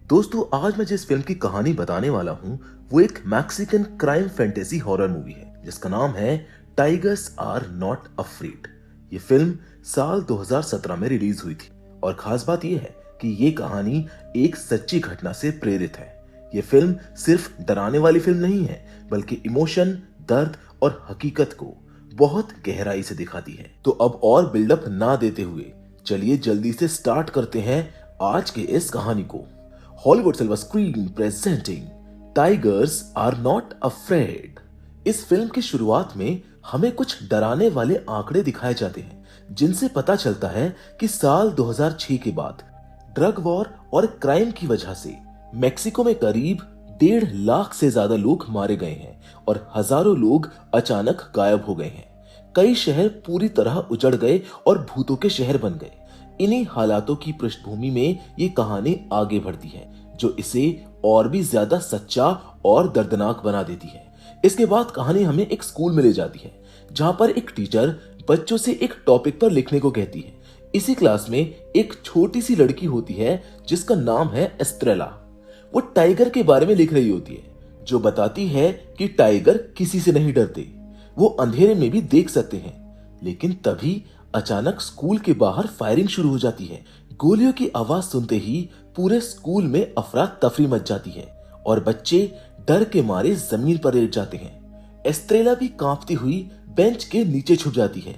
दोस्तों, आज मैं जिस फिल्म की कहानी बताने वाला हूँ वो एक Mexican crime fantasy horror movie है जिसका नाम है टाइगर्स आर नॉट अफ्रेड। ये फिल्म साल 2017 में रिलीज हुई थी और खास बात यह है कि ये कहानी एक सच्ची घटना से प्रेरित है। ये फिल्म सिर्फ डराने वाली फिल्म नहीं है बल्कि इमोशन, दर्द और हकीकत को बहुत गहराई से दिखाती है। तो अब और बिल्डअप ना देते हुए चलिए जल्दी से स्टार्ट करते हैं आज के इस कहानी को। Hollywood silver screen presenting tigers are not afraid. इस फिल्म की शुरुआत में हमें कुछ डराने वाले आंकड़े दिखाए जाते हैं जिनसे पता चलता है कि साल 2006 के बाद ड्रग वॉर और क्राइम की वजह से मेक्सिको में करीब 1.5 लाख से ज्यादा लोग मारे गए हैं और हजारों लोग अचानक गायब हो गए हैं। कई शहर पूरी तरह उजड़ गए और भूतों के शहर बन गए। इन्हीं हालातों की पृष्ठभूमि में ये कहानी आगे बढ़ती है जो इसे और भी ज्यादा सच्चा और दर्दनाक बना देती है। इसके बाद कहानी हमें एक स्कूल में ले जाती है जहां पर एक टीचर बच्चों से एक टॉपिक पर लिखने को कहती है। इसी क्लास में एक छोटी सी लड़की होती है जिसका नाम है एस्ट्रेला। वो टाइगर के बारे में लिख रही होती है जो बताती है कि टाइगर किसी से नहीं डरते, वो अंधेरे में भी देख सकते हैं। लेकिन तभी अचानक स्कूल के बाहर फायरिंग शुरू हो जाती है। गोलियों की आवाज सुनते ही पूरे स्कूल में अफरा तफरी मच जाती है और बच्चे डर के मारे जमीन पर लेट जाते हैं। एस्ट्रेला भी कांपती हुई बेंच के नीचे छुप जाती है।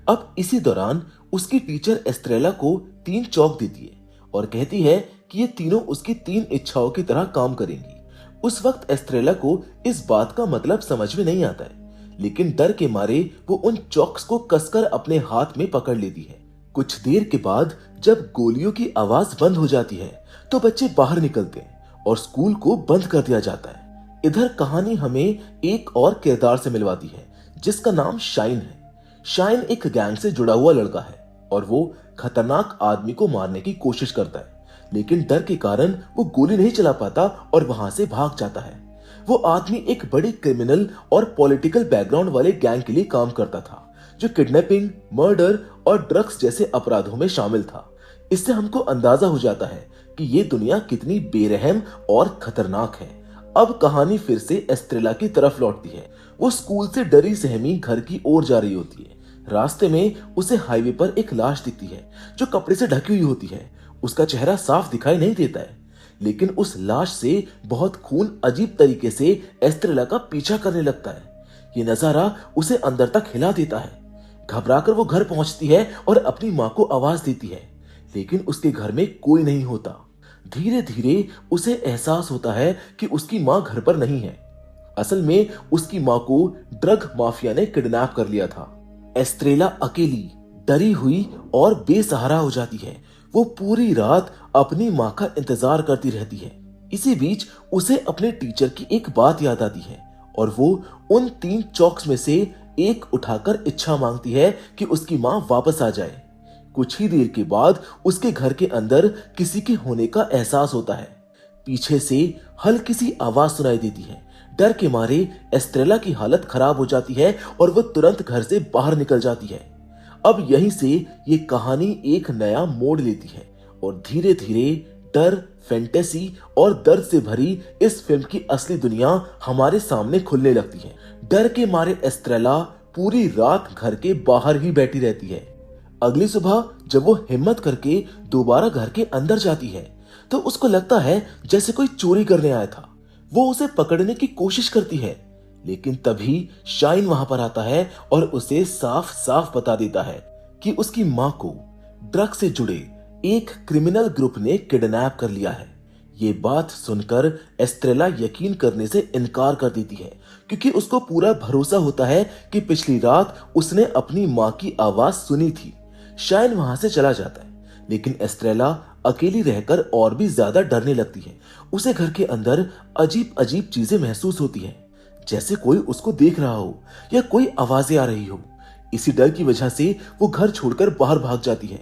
अब इसी दौरान उसकी टीचर एस्ट्रेला को 3 चौक देती है और कहती है कि ये तीनों उसकी 3 इच्छाओं की तरह काम करेंगी। उस वक्त एस्ट्रेला को इस बात का मतलब समझ में नहीं आता है, लेकिन डर के मारे वो उन चॉक्स को कसकर अपने हाथ में पकड़ लेती है। कुछ देर के बाद जब गोलियों की आवाज बंद हो जाती है तो बच्चे बाहर निकलते हैं और स्कूल को बंद कर दिया जाता है। इधर कहानी हमें एक और किरदार से मिलवाती है जिसका नाम शाइन है। शाइन एक गैंग से जुड़ा हुआ लड़का है और वो खतरनाक आदमी को मारने की कोशिश करता है, लेकिन डर के कारण वो गोली नहीं चला पाता और वहां से भाग जाता है। वो आदमी एक बड़ी क्रिमिनल और पॉलिटिकल बैकग्राउंड वाले गैंग के लिए काम करता था जो किडनैपिंग, मर्डर और ड्रग्स जैसे अपराधों में शामिल था। इससे हमको अंदाजा हो जाता है कि ये दुनिया कितनी बेरहम और खतरनाक है। अब कहानी फिर से एस्ट्रेला की तरफ लौटती है। वो स्कूल से डरी सहमी घर की ओर जा रही होती है। रास्ते में उसे हाईवे पर एक लाश दिखती है जो कपड़े से ढकी हुई होती है। उसका चेहरा साफ दिखाई नहीं देता है, लेकिन उस लाश से बहुत खून अजीब तरीके से एस्ट्रेला का पीछा करने लगता है। ये नजारा उसे अंदर तक हिला देता है। घबराकर वो घर पहुंचती है और अपनी माँ को आवाज देती है, लेकिन उसके घर में कोई नहीं होता। धीरे धीरे उसे एहसास होता है कि उसकी माँ घर पर नहीं है। असल में उसकी माँ को ड्रग माफिया ने किडनैप कर लिया था। एस्ट्रेला अकेली, डरी हुई और बेसहारा हो जाती है। वो पूरी रात अपनी माँ का इंतजार करती रहती है। इसी बीच उसे अपने टीचर की एक बात याद आती है और वो उन 3 चॉक्स में से एक उठाकर इच्छा मांगती है कि उसकी माँ वापस आ जाए। कुछ ही देर के बाद उसके घर के अंदर किसी के होने का एहसास होता है। पीछे से हल्की सी आवाज सुनाई देती है। डर के मारे एस्ट्रेला की हालत खराब हो जाती है और वो तुरंत घर से बाहर निकल जाती है। अब यहीं से ये कहानी एक नया मोड़ लेती है और धीरे धीरे डर, फैंटेसी और दर्द से भरी इस फिल्म की असली दुनिया हमारे सामने खुलने लगती है। डर के मारे एस्ट्रेला पूरी रात घर के बाहर ही बैठी रहती है। अगली सुबह जब वो हिम्मत करके दोबारा घर के अंदर जाती है तो उसको लगता है जैसे कोई चोरी करने आया था। वो उसे पकड़ने की कोशिश करती है, लेकिन तभी शाइन वहां पर आता है और उसे साफ साफ बता देता है कि उसकी माँ को ड्रग से जुड़े एक क्रिमिनल ग्रुप ने किडनैप कर लिया है। ये बात सुनकर एस्ट्रेला यकीन करने से इनकार कर देती है क्योंकि उसको पूरा भरोसा होता है कि पिछली रात उसने अपनी माँ की आवाज सुनी थी। शाइन वहां से चला जाता है, लेकिन एस्ट्रेला अकेली रहकर और भी ज्यादा डरने लगती है। उसे घर के अंदर अजीब अजीब चीजें महसूस होती है, जैसे कोई उसको देख रहा हो या कोई आवाजें आ रही हो। इसी डर की वजह से वो घर छोड़कर बाहर भाग जाती है।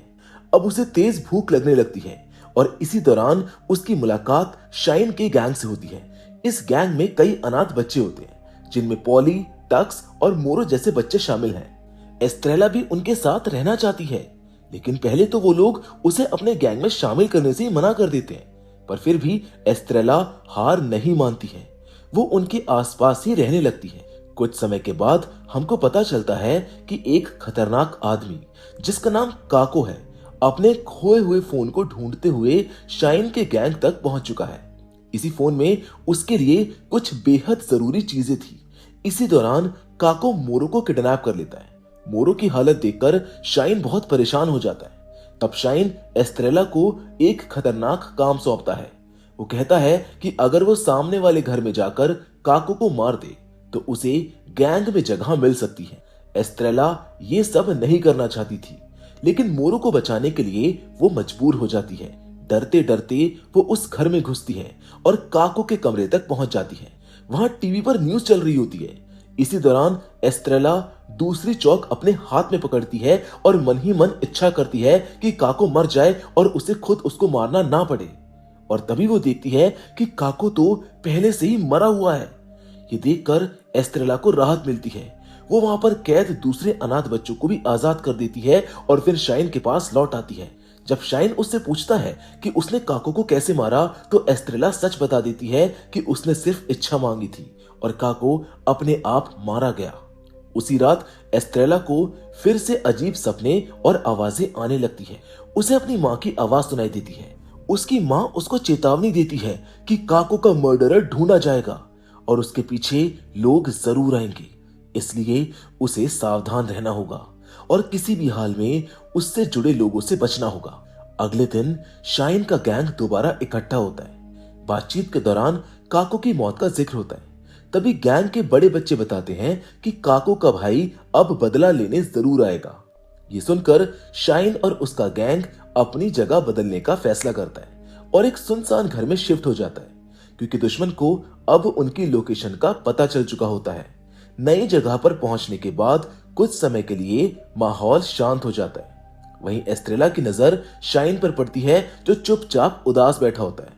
अब उसे तेज भूख लगने लगती है और इसी दौरान उसकी मुलाकात शाइन के गैंग से होती है। इस गैंग में कई अनाथ बच्चे होते हैं जिनमें पॉली, टक्स और मोरो जैसे बच्चे शामिल हैं। एस्ट्रेला भी उनके साथ रहना चाहती है, लेकिन पहले तो वो लोग उसे अपने गैंग में शामिल करने से ही मना कर देते हैं। पर फिर भी एस्ट्रेला हार नहीं मानती है। वो उनके आसपास ही रहने लगती है। कुछ समय के बाद हमको पता चलता है कि एक खतरनाक आदमी जिसका नाम काको है, अपने खोए हुए फोन को ढूंढते हुए शाइन के गैंग तक पहुंच चुका है। इसी फोन में उसके लिए कुछ बेहद जरूरी चीजें थी। इसी दौरान काको मोरो को किडनैप कर लेता है। मोरो की हालत देखकर शाइन बहुत परेशान हो जाता है। तब शाइन एस्ट्रेला को एक खतरनाक काम सौंपता है। वो कहता है कि अगर वो सामने वाले घर में जाकर काको को मार दे तो उसे गैंग में जगह मिल सकती है। एस्ट्रेला ये सब नहीं करना चाहती थी, लेकिन मोरो को बचाने के लिए वो मजबूर हो जाती है। डरते डरते वो उस घर में घुसती है और काको के कमरे तक पहुंच जाती है। वहां टीवी पर न्यूज चल रही होती है। इसी दौरान एस्ट्रेला दूसरी चौक अपने हाथ में पकड़ती है और मन ही मन इच्छा करती है कि काको मर जाए और उसे खुद उसको मारना ना पड़े। और तभी वो देखती है कि काको तो पहले से ही मरा हुआ है। ये देखकर एस्ट्रेला को राहत मिलती है। वो वहां पर कैद दूसरे अनाथ बच्चों को भी आजाद कर देती है और फिर शाइन के पास लौट आती है। जब शाइन उससे पूछता है कि उसने काको को कैसे मारा, तो एस्ट्रेला सच बता देती है कि उसने सिर्फ इच्छा मांगी थी और काको अपने आप मारा गया। उसी रात एस्ट्रेला को फिर से अजीब सपने और आवाजें आने लगती है। उसे अपनी माँ की आवाज सुनाई देती है। उसकी माँ उसको चेतावनी देती है कि काको का मर्डरर ढूंढा जाएगा और उसके पीछे लोग जरूर आएंगे, इसलिए उसे सावधान रहना होगा और किसी भी हाल में उससे जुड़े लोगों से बचना होगा। अगले दिन शाइन का गैंग दोबारा इकट्ठा होता है। बातचीत के दौरान काको की मौत का जिक्र होता है। तभी गैंग के बड़े बच्चे बताते हैं कि काको का भाई अब बदला लेने जरूर आएगा। ये सुनकर शाइन और उसका गैंग अपनी जगह बदलने का फैसला करता है और एक सुनसान घर में शिफ्ट हो जाता है, क्योंकि दुश्मन को अब उनकी लोकेशन का पता चल चुका होता है। नई जगह पर पहुंचने के बाद कुछ समय के लिए माहौल शांत हो जाता है। वहीं एस्ट्रेला की नजर शाइन पर पड़ती है, जो चुपचाप उदास बैठा होता है।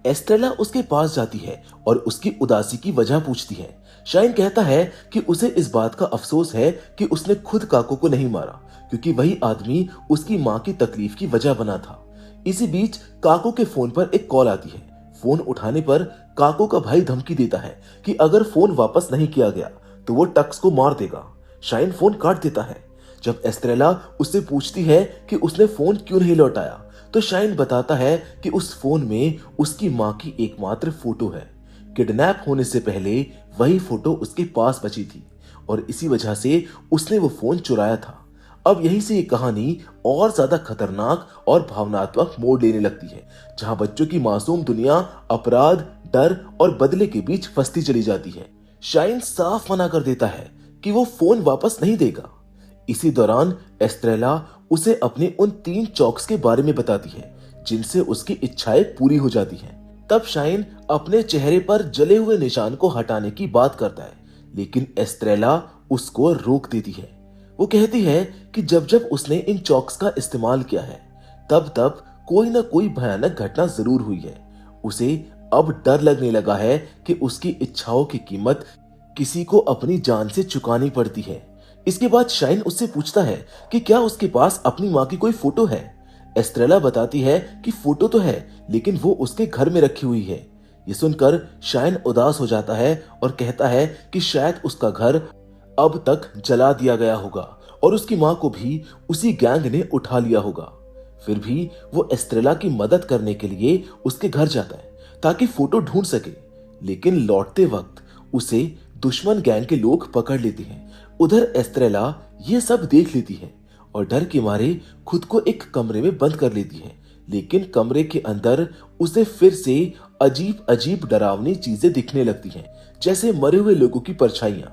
एस्ट्रेला उसके पास जाती है और उसकी उदासी की वजह पूछती है। शाइन कहता है कि उसे इस बात का अफसोस है कि उसने खुद काको को नहीं मारा, क्योंकि वही आदमी उसकी माँ की तकलीफ की वजह बना था। इसी बीच काको के फोन पर एक कॉल आती है। फोन उठाने पर काको का भाई धमकी देता है कि अगर फोन वापस नहीं किया गया तो वो टक्स को मार देगा। शाइन फोन काट देता है। जब एस्ट्रेला उससे पूछती है कि उसने फोन क्यों नहीं लौटाया, तो शाइन बताता है कि उस फोन में उसकी माँ की एकमात्र फोटो है। किडनैप होने से पहले वही फोटो उसके पास बची थी और इसी वजह से उसने वो फोन चुराया था। अब यहीं से ये कहानी और ज्यादा खतरनाक और भावनात्मक मोड़ लेने लगती है, जहां बच्चों की मासूम दुनिया अपराध, डर और बदले के बीच फंसती चली जाती है। शाइन साफ मना कर देता है कि वो फोन वापस नहीं देगा। इसी दौरान एस्ट्रेला उसे अपने उन 3 चॉक्स के बारे में बताती है, जिनसे उसकी इच्छाएं पूरी हो जाती हैं। तब शाइन अपने चेहरे पर जले हुए निशान को हटाने की बात करता है, लेकिन एस्ट्रेला उसको रोक देती है। वो कहती है कि जब जब उसने इन चॉक्स का इस्तेमाल किया है, तब तब कोई ना कोई भयानक घटना जरूर हुई है। उसे अब डर लगने लगा है कि उसकी इच्छाओं की कीमत किसी को अपनी जान से चुकानी पड़ती है। इसके बाद शाइन उससे पूछता है कि क्या उसके पास अपनी माँ की कोई फोटो है। एस्ट्रेला बताती है कि फोटो तो है, लेकिन वो उसके घर में रखी हुई है। ये सुनकर शाइन उदास हो जाता है और कहता है कि शायद उसका घर अब तक जला दिया गया होगा और उसकी माँ को भी उसी गैंग ने उठा लिया होगा। फिर भी वो एस्ट्रेला की मदद करने के लिए उसके घर जाता है ताकि फोटो ढूंढ सके, लेकिन लौटते वक्त उसे दुश्मन गैंग के लोग पकड़ लेते हैं। उधर एस्ट्रेला ये सब देख लेती है और डर के मारे खुद को एक कमरे में बंद कर लेती है, लेकिन कमरे के अंदर उसे फिर से अजीब अजीब डरावनी चीजें दिखने लगती हैं, जैसे मरे हुए लोगों की परछाइयां।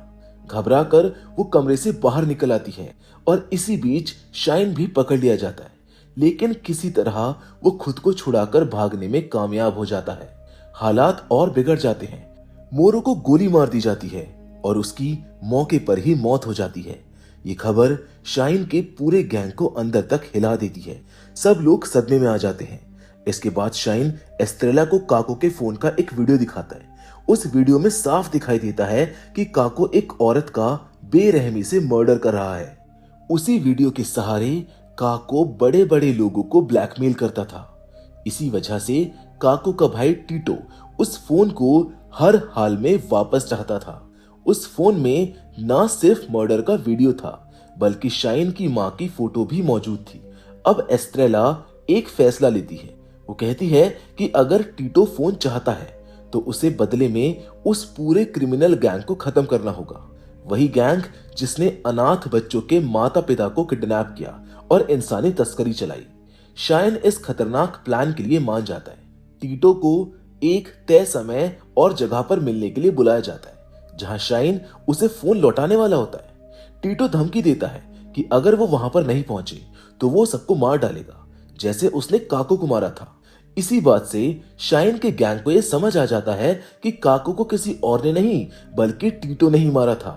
घबरा कर वो कमरे से बाहर निकल आती है और इसी बीच शाइन भी पकड़ लिया जाता है, लेकिन किसी तरह वो खुद को छुड़ाकर भागने में कामयाब हो जाता है। हालात और बिगड़ जाते हैं। मोरो को गोली मार दी जाती है और उसकी मौके पर ही मौत हो जाती है। ये खबर शाइन के पूरे गैंग को अंदर तक हिला देती है। सब लोग सदमे में आ जाते हैं। इसके बाद शाइन एस्ट्रेला को काको के फोन का एक वीडियो दिखाता है। उस वीडियो में साफ दिखाई देता है कि काको एक औरत का बेरहमी से मर्डर कर रहा है। उसी वीडियो के सहारे काको बड़े बड़े लोगों को ब्लैकमेल करता था। इसी वजह से काको का भाई टीटो उस फोन को हर हाल में वापस चाहता था। उस फोन में ना सिर्फ मर्डर का वीडियो था बल्कि शाइन की मां की फोटो भी मौजूद थी। अब एस्ट्रेला एक फैसला लेती है। वो कहती है कि अगर टीटो फोन चाहता है तो उसे बदले में उस पूरे क्रिमिनल गैंग को खत्म करना होगा। वही गैंग जिसने अनाथ बच्चों के माता पिता को किडनैप किया और इंसानी तस्करी चलाई। शाइन इस खतरनाक प्लान के लिए मान जाता है। टीटो को एक तय समय और जगह पर मिलने के लिए बुलाया जाता है जहां शाइन उसे फोन लौटाने वाला होता है। टीटो धमकी देता है कि अगर वो वहां पर नहीं पहुंचे तो वो सबको मार डालेगा जैसे उसने काको को मारा था। इसी बात से शाइन के गैंग को यह समझ आ जाता है कि काको को किसी और ने नहीं बल्कि टीटो ने ही मारा था।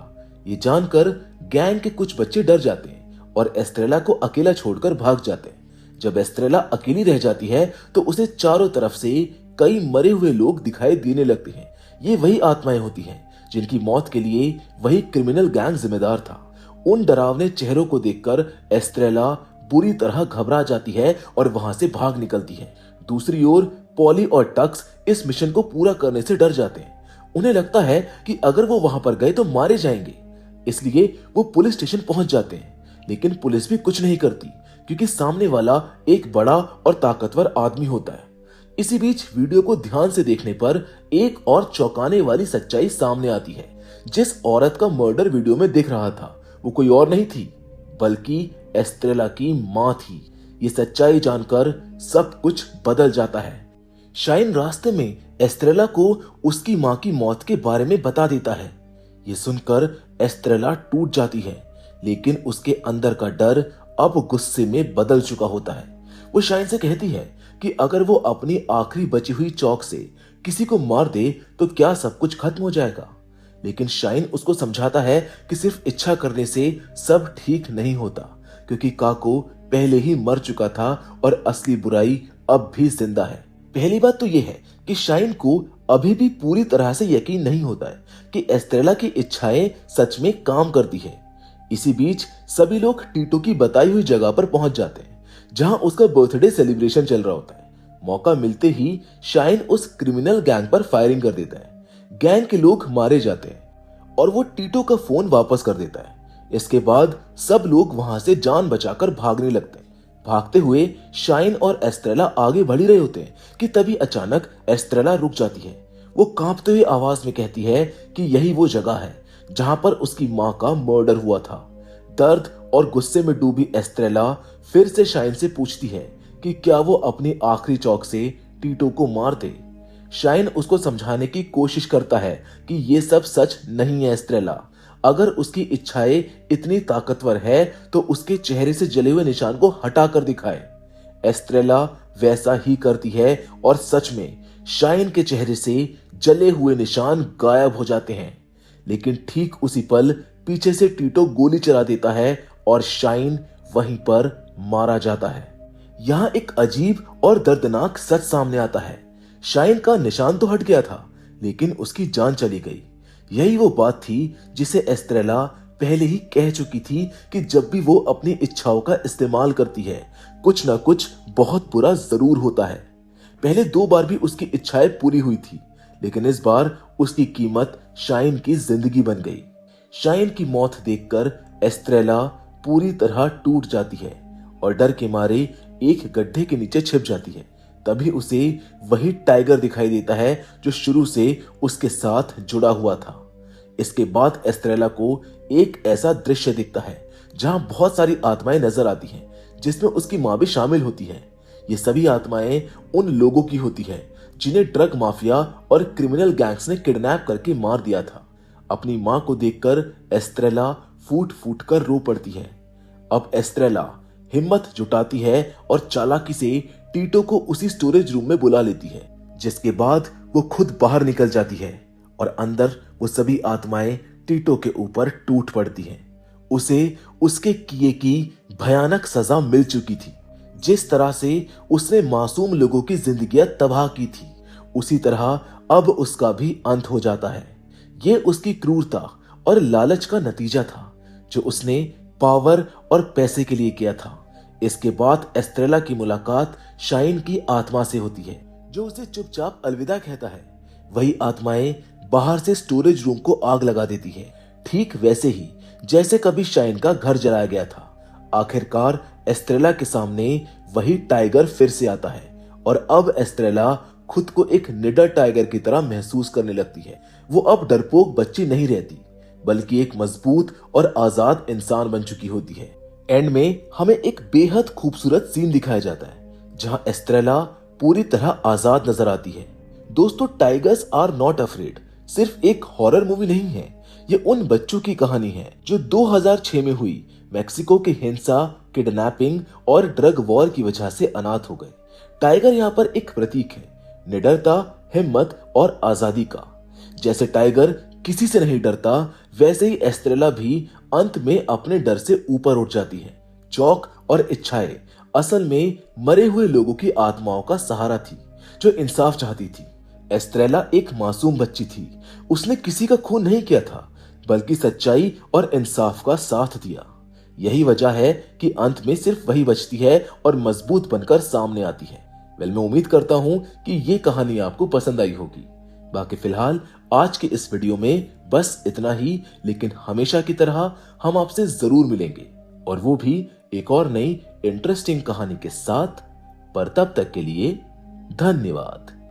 ये जानकर गैंग के कुछ बच्चे डर जाते हैं और एस्ट्रेला को अकेला छोड़कर भाग जाते हैं। जब एस्ट्रेला अकेली रह जाती है तो उसे चारों तरफ से कई मरे हुए लोग दिखाई देने लगते हैं। ये वही आत्माएं होती हैं जिनकी मौत के लिए वही क्रिमिनल गैंग जिम्मेदार था। उन डरावने चेहरों को देखकर एस्ट्रेला बुरी तरह घबरा जाती है और वहां से भाग निकलती है। दूसरी ओर पॉली और टक्स इस मिशन को पूरा करने से डर जाते हैं। उन्हें लगता है कि अगर वो वहां पर गए तो मारे जाएंगे, इसलिए वो पुलिस स्टेशन पहुंच जाते हैं। लेकिन पुलिस भी कुछ नहीं करती क्योंकि सामने वाला एक बड़ा और ताकतवर आदमी होता है। इसी बीच वीडियो को ध्यान से देखने पर एक और चौंकाने वाली सच्चाई सामने आती है। जिस औरत का मर्डर वीडियो में दिख रहा था वो कोई और नहीं थी बल्कि एस्ट्रेला की मां थी। ये सच्चाई जानकर सब कुछ बदल जाता है। शाइन रास्ते में एस्ट्रेला को उसकी मां की मौत के बारे में बता देता है। ये सुनकर एस्ट्रेला टूट जाती है, लेकिन उसके अंदर का डर अब गुस्से में बदल चुका होता है। वो शाइन से कहती है कि अगर वो अपनी आखिरी बची हुई चौक से किसी को मार दे तो क्या सब कुछ खत्म हो जाएगा। लेकिन शाइन उसको समझाता है कि सिर्फ इच्छा करने से सब ठीक नहीं होता, क्योंकि काको पहले ही मर चुका था और असली बुराई अब भी जिंदा है। पहली बात तो यह है कि शाइन को अभी भी पूरी तरह से यकीन नहीं होता है कि एस्ट्रेला की इच्छाएं सच में काम करती है। इसी बीच सभी लोग टीटो की बताई हुई जगह पर पहुंच जाते हैं जहां उसका बर्थडे सेलिब्रेशन चल रहा होता है। मौका मिलते ही शाइन उस क्रिमिनल गैंग पर फायरिंग कर देता है। गैंग के लोग मारे जाते हैं और वो टीटो का फोन वापस कर देता है। इसके बाद सब लोग वहां से जान बचाकर भागने लगते हैं। भागते हुए शाइन और एस्ट्रेला आगे बढ़ ही रहे होते हैं कि तभी अचानक एस्ट्रेला रुक जाती है। वो कांपते हुए आवाज में कहती है कि यही वो जगह है जहां पर उसकी मां का मर्डर हुआ था। दर्द और गुस्से में डूबी एस्ट्रेला फिर से शाइन से पूछती है कि क्या वो अपनी आखिरी चौक से टीटो को मार दे। शाइन उसको समझाने की कोशिश करता है कि ये सब सच नहीं है एस्ट्रेला। अगर उसकी इच्छाएं इतनी ताकतवर है तो उसके चेहरे से जले हुए निशान को हटाकर दिखाए। एस्ट्रेला वैसा ही करती है और सच में शाइन के चेहरे से जले हुए निशान गायब हो जाते हैं। लेकिन ठीक उसी पल पीछे से टीटो गोली चला देता है और शाइन वहीं पर मारा जाता है। यहाँ एक अजीब और दर्दनाक सच सामने आता है। शाइन का निशान तो हट गया था लेकिन उसकी जान चली गई। यही वो बात थी जिसे एस्ट्रेला पहले ही कह चुकी थी कि जब भी वो अपनी इच्छाओं का इस्तेमाल करती है कुछ ना कुछ बहुत बुरा जरूर होता है। पहले 2 बार भी उसकी इच्छाएं पूरी हुई थी, लेकिन इस बार उसकी कीमत शाइन की जिंदगी बन गई। शाइन की मौत देखकर एस्ट्रेला पूरी तरह टूट जाती है और डर के मारे एक गड्ढे के नीचे छिप जाती है। तभी उसे वही टाइगर दिखाई देता है जो शुरू से उसके साथ जुड़ा हुआ था। इसके बाद एस्ट्रेला को एक ऐसा दृश्य दिखता है जहां बहुत सारी आत्माएं नजर आती हैं, जिसमें उसकी मां भी शामिल होती है। ये सभी आत्माएं उन लोगों की होती है जिन्हें ड्रग माफिया और क्रिमिनल गैंग्स ने किडनैप करके मार दिया था। अपनी मां को देखकर एस्ट्रेला फूट फूट कर रो पड़ती है। अब एस्ट्रेला हिम्मत जुटाती है और चालाकी से टीटो को उसी स्टोरेज रूम में बुला लेती है, जिसके बाद वो खुद बाहर निकल जाती है और अंदर वो सभी आत्माएं टीटो के ऊपर टूट पड़ती हैं। उसे उसके किए की भयानक सजा मिल चुकी थी। जिस तरह से उसने मासूम लोगों की जिंदगियां तबाह की थी, उसी तरह अब उसका भी अंत हो जाता है। ये उसकी क्रूरता और लालच का नतीजा था जो उसने पावर और पैसे के लिए किया था। इसके बाद एस्ट्रेला की मुलाकात शाइन की आत्मा से होती है, जो उसे चुपचाप अलविदा कहता है। वही आत्माएं बाहर से स्टोरेज रूम को आग लगा देती है, ठीक वैसे ही जैसे कभी शाइन का घर जलाया गया था। आखिरकार एस्ट्रेला के सामने वही टाइगर फिर से आता है और अब एस्ट्रेला खुद को एक निडर टाइगर की तरह महसूस करने लगती है। वो अब डरपोक बच्ची नहीं रहती, बल्कि एक मजबूत और आजाद इंसान बन चुकी होती है। एंड में हमें एक बेहद खूबसूरत सीन दिखाया जाता है जहां एस्ट्रेला पूरी तरह आजाद नजर आती है। दोस्तों, टाइगर्स आर नॉट अफ्रेड सिर्फ एक हॉरर मूवी नहीं है, ये उन बच्चों की कहानी है जो 2006 में हुई मेक्सिको की हिंसा, किडनैपिंग और ड्रग वॉर की वजह से अनाथ हो गए। टाइगर यहाँ पर एक प्रतीक है, निडरता, हिम्मत और आजादी का। जैसे टाइगर किसी से नहीं डरता, वैसे ही एस्ट्रेला भी अंत में अपने डर से ऊपर उठ जाती है। चौक और इच्छाएं असल में मरे हुए लोगों की आत्माओं का सहारा थी जो इंसाफ चाहती थी। एस्ट्रेला एक मासूम बच्ची थी, उसने किसी का खून नहीं किया था, बल्कि सच्चाई और इंसाफ का साथ दिया। यही वजह है कि अंत में सिर्फ वही बचती है और मजबूत बनकर सामने आती है। मैं उम्मीद करता हूं कि ये कहानी आपको पसंद आई होगी। बाकी फिलहाल आज के इस वीडियो में बस इतना ही, लेकिन हमेशा की तरह हम आपसे जरूर मिलेंगे, और वो भी एक और नई इंटरेस्टिंग कहानी के साथ। पर तब तक के लिए धन्यवाद।